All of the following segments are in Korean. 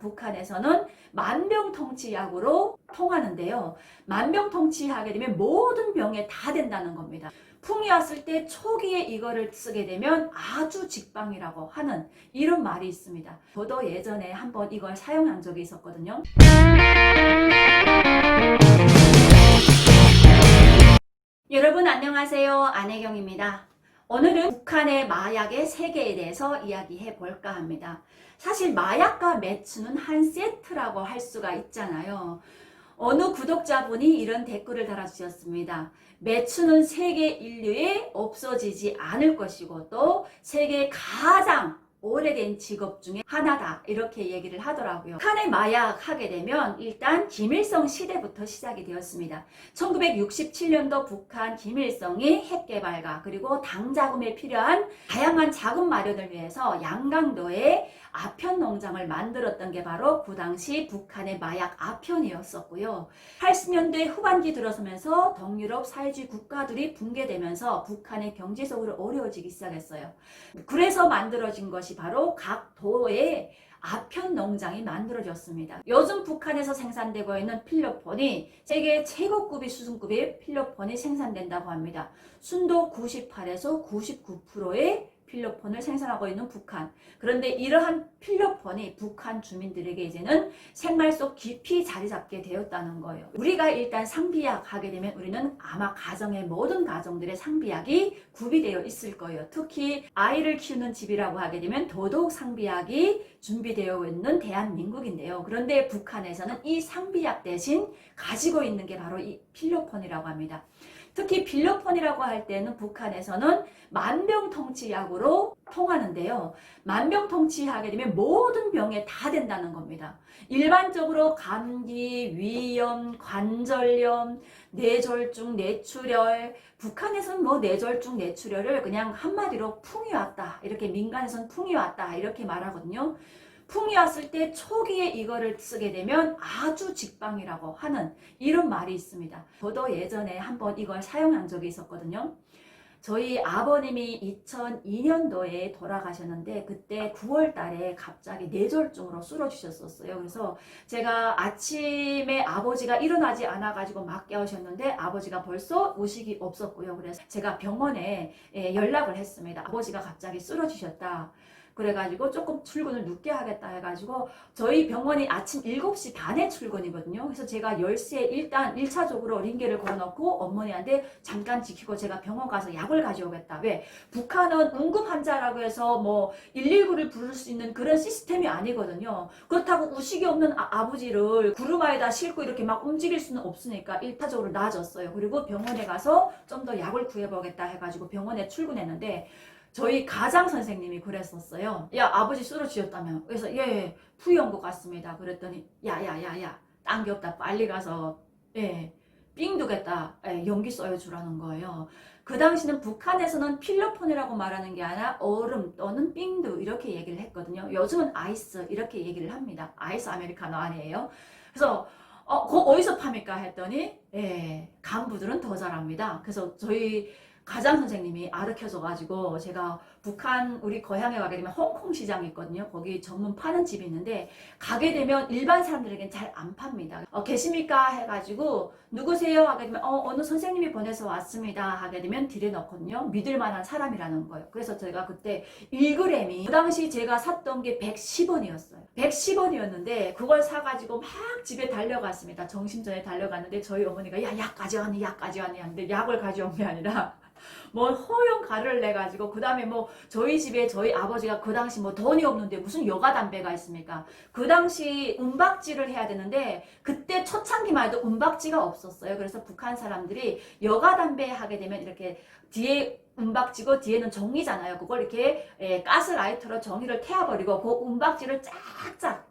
북한에서는 만병통치약으로 통하는데요. 만병통치하게 되면 모든 병에 다 된다는 겁니다. 풍이 왔을 때 초기에 이거를 쓰게 되면 아주 직방이라고 하는 이런 말이 있습니다. 저도 예전에 한번 이걸 사용한 적이 있었거든요. 여러분 안녕하세요. 안혜경입니다. 오늘은 북한의 마약의 세계에 대해서 이야기해 볼까 합니다. 사실 마약과 매춘은 한 세트라고 할 수가 있잖아요. 어느 구독자분이 이런 댓글을 달아주셨습니다. 매춘은 세계 인류에 없어지지 않을 것이고 또 세계 가장 오래된 직업 중에 하나다 이렇게 얘기를 하더라고요. 북한의 마약 하게 되면 일단 김일성 시대부터 시작이 되었습니다. 1967년도 북한 김일성이 핵개발과 그리고 당 자금에 필요한 다양한 자금 마련을 위해서 양강도에 아편 농장을 만들었던 게 바로 그 당시 북한의 마약 아편이었었고요. 80년대 후반기 들어서면서 동유럽 사회주의 국가들이 붕괴되면서 북한의 경제적으로 어려워지기 시작했어요. 그래서 만들어진 것이 바로 각 도의 아편 농장이 만들어졌습니다. 요즘 북한에서 생산되고 있는 필로폰이 세계 최고급의 수준급의 필로폰이 생산된다고 합니다. 순도 98에서 99%의 필로폰을 생산하고 있는 북한. 그런데 이러한 필로폰이 북한 주민들에게 이제는 생활 속 깊이 자리 잡게 되었다는 거예요. 우리가 일단 상비약 하게 되면 우리는 아마 가정의 모든 가정들의 상비약이 구비되어 있을 거예요. 특히 아이를 키우는 집이라고 하게 되면 더더욱 상비약이 준비되어 있는 대한민국인데요. 그런데 북한에서는 이 상비약 대신 가지고 있는 게 바로 이 필로폰이라고 합니다. 특히 필로폰이라고 할 때는 북한에서는 만병통치약으로 통하는데요. 만병통치하게 되면 모든 병에 다 된다는 겁니다. 일반적으로 감기, 위염, 관절염, 뇌졸중, 뇌출혈, 북한에서는 뭐 뇌졸중, 뇌출혈을 그냥 한마디로 풍이 왔다. 이렇게 민간에서는 풍이 왔다. 이렇게 말하거든요. 풍이 왔을 때 초기에 이거를 쓰게 되면 아주 직방이라고 하는 이런 말이 있습니다. 저도 예전에 한번 이걸 사용한 적이 있었거든요. 저희 아버님이 2002년도에 돌아가셨는데 그때 9월 달에 갑자기 뇌졸중으로 쓰러지셨었어요. 그래서 제가 아침에 아버지가 일어나지 않아 가지고 막 깨우셨는데 아버지가 벌써 의식이 없었고요. 그래서 제가 병원에 연락을 했습니다. 아버지가 갑자기 쓰러지셨다. 그래가지고 조금 출근을 늦게 하겠다 해가지고 저희 병원이 아침 7시 반에 출근이거든요. 그래서 제가 10시에 일단 1차적으로 링게를 걸어놓고 어머니한테 잠깐 지키고 제가 병원 가서 약을 가져오겠다. 왜? 북한은 응급 환자라고 해서 뭐 119를 부를 수 있는 그런 시스템이 아니거든요. 그렇다고 의식이 없는 아버지를 구루마에다 싣고 이렇게 막 움직일 수는 없으니까 1차적으로 나아졌어요. 그리고 병원에 가서 좀 더 약을 구해보겠다 해가지고 병원에 출근했는데 저희 가장 선생님이 그랬었어요. 야, 아버지 쓰러지셨다며. 그래서 예, 부여온 것 같습니다. 그랬더니 야야야야 딴 게 없다. 빨리 가서 삥 두겠다. 용기 써주라는 거예요. 그 당시는 북한에서는 필로폰이라고 말하는 게 아니라 얼음 또는 삥두 이렇게 얘기를 했거든요. 요즘은 아이스 이렇게 얘기를 합니다. 아이스 아메리카노 아니에요. 그래서 그거 어디서 팝니까 했더니 간부들은 더 잘합니다. 그래서 저희 가장 선생님이 가르쳐줘가지고 제가 북한 우리 고향에 가게 되면 홍콩 시장이 있거든요. 거기 전문 파는 집이 있는데 가게 되면 일반 사람들에게는 잘 안 팝니다. 계십니까 해가지고 누구세요 하게 되면 어느 선생님이 보내서 왔습니다 하게 되면 들여놓거든요. 믿을 만한 사람이라는 거예요. 그래서 제가 그때 1g이 그 당시 제가 샀던 게 110원이었어요. 110원이었는데 그걸 사가지고 막 집에 달려갔습니다. 점심전에 달려갔는데 저희 어머니가 야, 약 가져왔니 약 가져왔니 하는데 약을 가져온 게 아니라 뭐 허용 가루를 내가지고 그 다음에 뭐 저희 집에 저희 아버지가 그 당시 뭐 돈이 없는데 무슨 여가 담배가 있습니까? 그 당시 은박지를 해야 되는데 그때 초창기만 해도 은박지가 없었어요. 그래서 북한 사람들이 여가 담배 하게 되면 이렇게 뒤에 은박지고 뒤에는 종이잖아요. 그걸 이렇게 가스라이터로 종이를 태워버리고 그 은박지를 쫙쫙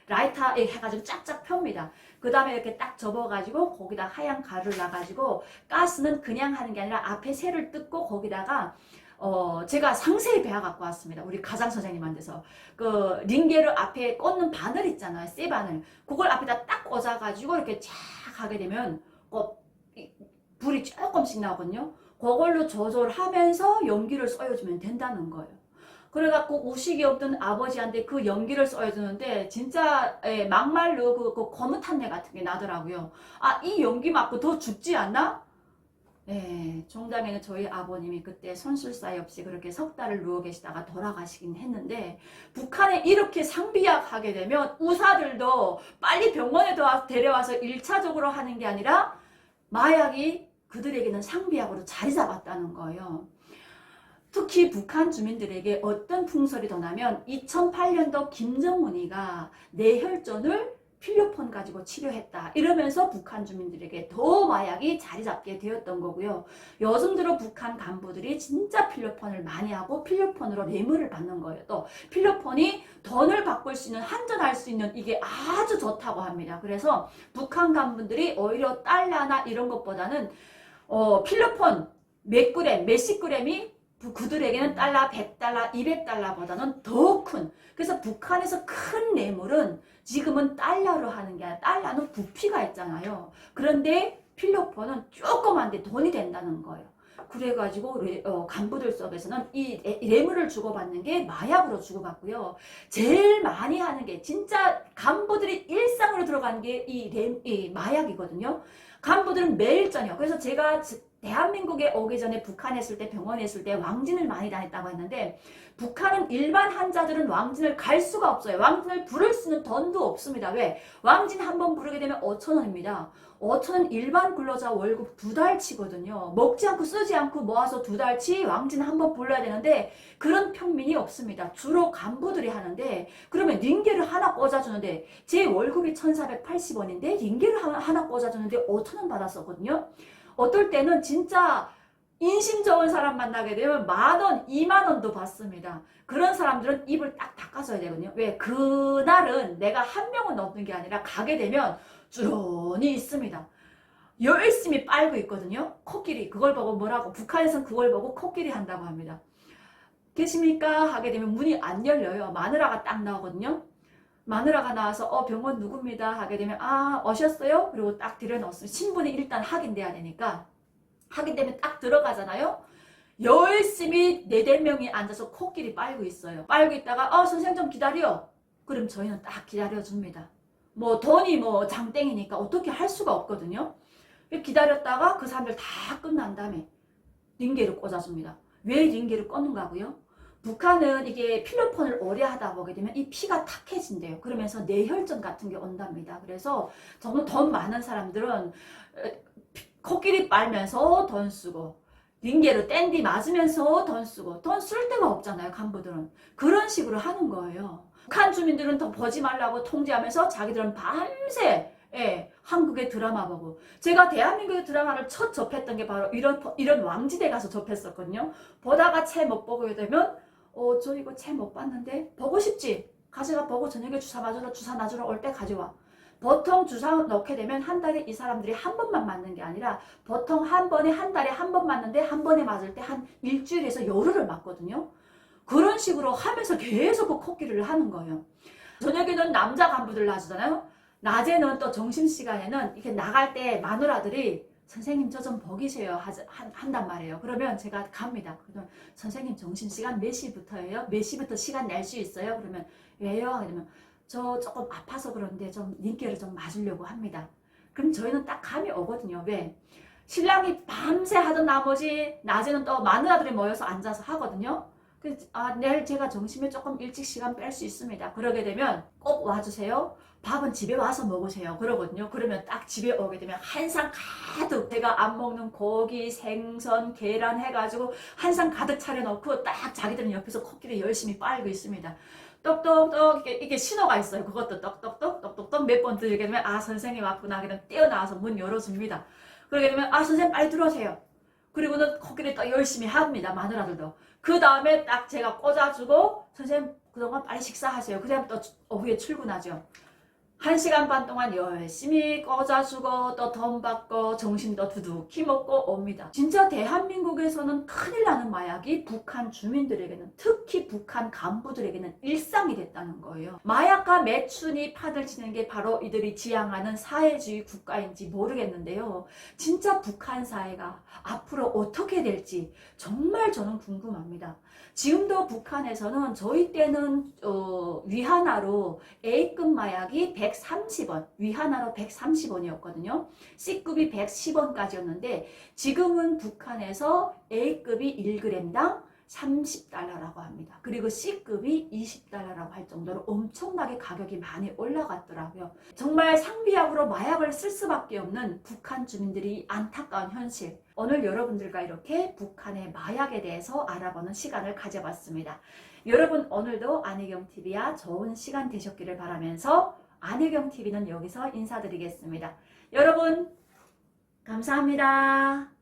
라이터에 해가지고 쫙쫙 펴옵니다. 그 다음에 이렇게 딱 접어가지고 거기다 하얀 가루를 놔가지고 가스는 그냥 하는 게 아니라 앞에 새를 뜯고 거기다가 제가 상세히 배워 갖고 왔습니다. 우리 가장 선생님한테서 그 링게를 앞에 꽂는 바늘 있잖아요. 쇠 바늘. 그걸 앞에다 딱 꽂아가지고 이렇게 쫙 하게 되면 불이 조금씩 나거든요. 그걸로 조절하면서 연기를 쏘여주면 된다는 거예요. 그래갖고 우식이 없던 아버지한테 그 연기를 써야 되는데 진짜 막말로 그 거뭇 한내 같은 게 나더라고요. 아, 이 연기 맞고 더 죽지 않나? 종당에는 저희 아버님이 그때 손쓸 사이 없이 그렇게 석 달을 누워 계시다가 돌아가시긴 했는데, 북한에 이렇게 상비약하게 되면 의사들도 빨리 병원에 데려와서 1차적으로 하는 게 아니라 마약이 그들에게는 상비약으로 자리 잡았다는 거예요. 특히 북한 주민들에게 어떤 풍설이 더 나면 2008년도 김정은이가 뇌혈전을 필로폰 가지고 치료했다 이러면서 북한 주민들에게 더 마약이 자리 잡게 되었던 거고요. 요즘 들어 북한 간부들이 진짜 필로폰을 많이 하고 필로폰으로 뇌물을 받는 거예요. 또 필로폰이 돈을 바꿀 수 있는, 환전할 수 있는 이게 아주 좋다고 합니다. 그래서 북한 간부들이 오히려 달러나 이런 것보다는 필로폰 몇 그램, 몇십 그램이 그들에게는 달러, 100달러, 200달러보다는 더 큰, 그래서 북한에서 큰 뇌물은 지금은 달러로 하는 게 아니라, 달러는 부피가 있잖아요. 그런데 필로폰은 조그만데 돈이 된다는 거예요. 그래가지고 간부들 속에서는 이 뇌물을 주고받는 게 마약으로 주고받고요. 제일 많이 하는 게 진짜 간부들이 일상으로 들어가는 게 이 마약이거든요. 간부들은 매일 저녁, 그래서 제가 대한민국에 오기 전에 북한에 있을 때, 병원에 있을 때 왕진을 많이 다녔다고 했는데, 북한은 일반 환자들은 왕진을 갈 수가 없어요. 왕진을 부를 수 있는 돈도 없습니다. 왜? 왕진 한 번 부르게 되면 5,000원입니다. 5,000원 일반 근로자 월급 2달치거든요. 먹지 않고 쓰지 않고 모아서 2달치 왕진 한 번 불러야 되는데 그런 평민이 없습니다. 주로 간부들이 하는데, 그러면 링게를 하나 꽂아주는데 제 월급이 1,480원인데 링게를 하나 꽂아주는데 5,000원 받았었거든요. 어떨 때는 진짜 인심 좋은 사람 만나게 되면 10,000원, 20,000원도 받습니다. 그런 사람들은 입을 딱 닦아줘야 되거든요. 왜? 그날은 내가 한 명은 없는 게 아니라 가게 되면 쭈런이 있습니다. 열심히 빨고 있거든요. 코끼리. 그걸 보고 뭐라고? 북한에서는 그걸 보고 코끼리 한다고 합니다. 계십니까? 하게 되면 문이 안 열려요. 마누라가 딱 나오거든요. 마누라가 나와서 병원 누굽니다 하게 되면 오셨어요? 그리고 딱 들여놓습니다. 신분이 일단 확인돼야 되니까. 확인되면 딱 들어가잖아요. 열심히 4-5명이 앉아서 코끼리 빨고 있어요. 빨고 있다가 선생님 좀 기다려. 그럼 저희는 딱 기다려줍니다. 뭐 돈이 뭐 장땡이니까 어떻게 할 수가 없거든요. 기다렸다가 그 사람들 다 끝난 다음에 링게를 꽂아줍니다. 왜 링게를 꽂는가 하고요? 북한은 이게 필로폰을 오래 하다 보게 되면 이 피가 탁해진대요. 그러면서 뇌혈전 같은 게 온답니다. 그래서 정말 돈 많은 사람들은 코끼리 빨면서 돈 쓰고, 링게로 땡디 맞으면서 돈 쓰고, 돈 쓸 데가 없잖아요, 간부들은. 그런 식으로 하는 거예요. 북한 주민들은 더 보지 말라고 통제하면서 자기들은 밤새 한국의 드라마 보고, 제가 대한민국의 드라마를 첫 접했던 게 바로 이런 왕지대 가서 접했었거든요. 보다가 채 못 보게 되면 저 이거 채 못 봤는데 보고 싶지? 가져가 보고 저녁에 주사 놔주러 올 때 가져와. 보통 주사 넣게 되면 한 달에 이 사람들이 한 번만 맞는 게 아니라 보통 한 달에 한 번 맞는데 한 번에 맞을 때 한 일주일에서 열흘을 맞거든요. 그런 식으로 하면서 계속 그 코끼리를 하는 거예요. 저녁에는 남자 간부들 놔주잖아요. 낮에는 또 점심시간에는 이렇게 나갈 때 마누라들이 선생님 저 좀 보기세요 한단 말이에요. 그러면 제가 갑니다. 그러면 선생님 점심시간 몇 시부터예요? 몇 시부터 시간 낼 수 있어요? 그러면 왜요? 그러면 저 조금 아파서 그런데 좀 링게를 좀 맞으려고 합니다. 그럼 저희는 딱 감이 오거든요. 왜? 신랑이 밤새 하던 나머지 낮에는 또 마누라들이 모여서 앉아서 하거든요. 내일 제가 점심에 조금 일찍 시간 뺄 수 있습니다. 그러게 되면 꼭 와주세요. 밥은 집에 와서 먹으세요. 그러거든요. 그러면 딱 집에 오게 되면 한 상 가득 제가 안 먹는 고기, 생선, 계란 해가지고 한 상 가득 차려놓고 딱 자기들은 옆에서 코끼리 열심히 빨고 있습니다. 똑똑똑 이게 신호가 있어요. 그것도 똑똑똑 몇 번 들게 되면 선생님 왔구나. 그냥 뛰어나와서 문 열어줍니다. 그러게 되면 선생님 빨리 들어오세요. 그리고는 코끼리 또 열심히 합니다. 마누라들도. 그 다음에 딱 제가 꽂아주고 선생님 그동안 빨리 식사하세요. 그 다음 또 오후에 출근하죠. 1시간 반 동안 열심히 꽂아주고 또 돈 받고 정신도 두둑히 먹고 옵니다. 진짜 대한민국에서는 큰일 나는 마약이 북한 주민들에게는, 특히 북한 간부들에게는 일상이 됐다는 거예요. 마약과 매춘이 판을 치는 게 바로 이들이 지향하는 사회주의 국가인지 모르겠는데요. 진짜 북한 사회가 앞으로 어떻게 될지 정말 저는 궁금합니다. 지금도 북한에서는 저희 때는 위하나로 A급 마약이 130원, 위하나로 130원이었거든요. C급이 110원까지였는데 지금은 북한에서 A급이 1g당 30달러라고 합니다. 그리고 C급이 20달러라고 할 정도로 엄청나게 가격이 많이 올라갔더라고요. 정말 상비약으로 마약을 쓸 수밖에 없는 북한 주민들이 안타까운 현실. 오늘 여러분들과 이렇게 북한의 마약에 대해서 알아보는 시간을 가져봤습니다. 여러분 오늘도 안혜경TV와 좋은 시간 되셨기를 바라면서 안혜경TV는 여기서 인사드리겠습니다. 여러분 감사합니다.